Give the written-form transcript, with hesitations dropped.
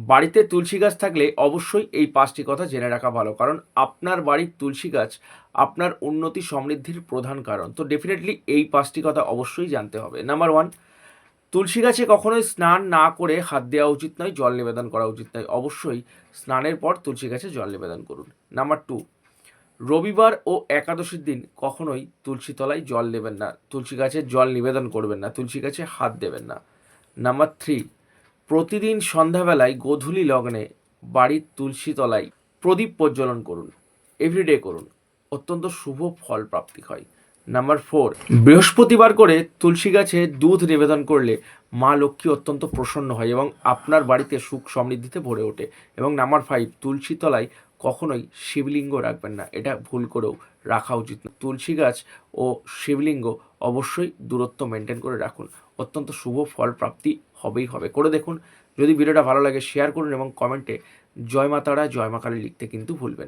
বাড়িতে তুলসী গাছ থাকলে অবশ্যই এই 5টি কথা জেনে রাখা ভালো, কারণ আপনার বাড়ির তুলসী গাছ আপনার উন্নতি সমৃদ্ধির প্রধান কারণ। তো ডেফিনেটলি এই 5টি কথা অবশ্যই জানতে হবে। নাম্বার 1, তুলসী গাছে কখনোই স্নান না করে হাত দেওয়া উচিত নয়, জল নিবেদন করা উচিত নয়। অবশ্যই স্নানের পর তুলসী গাছে জল নিবেদন করুন। নাম্বার 2, রবিবার ও একাদশীর দিন কখনোই তুলসী তলায় জল দেবেন না, তুলসী গাছে জল নিবেদন করবেন না, তুলসী গাছে হাত দেবেন না। নাম্বার 3, প্রতিদিন সন্ধ্যাবেলায় গোধূলি লগ্নে বাড়ির তুলসী তলায় প্রদীপ প্রজ্বলন করুন, এভরিডে করুন, অত্যন্ত শুভ ফল প্রাপ্তি হয়। নাম্বার 4, বৃহস্পতিবার করে তুলসী গাছে দুধ নিবেদন করলে মা লক্ষ্মী অত্যন্ত প্রসন্ন হয় এবং আপনার বাড়িতে সুখ সমৃদ্ধিতে ভরে ওঠে। এবং নাম্বার 5, তুলসী তলায় কখনোই শিবলিঙ্গ রাখবেন না, এটা ভুল করেও রাখা উচিত না। তুলসী গাছ ও শিবলিঙ্গ অবশ্যই দূরত্ব মেনটেন করে রাখুন, অত্যন্ত শুভ ফল প্রাপ্তি হবেই হবে। করে দেখুন। যদি ভিডিওটা ভালো লাগে শেয়ার করুন এবং কমেন্টে জয় মা তারা, জয় মা কালী লিখতে কিন্তু ভুলবেন না।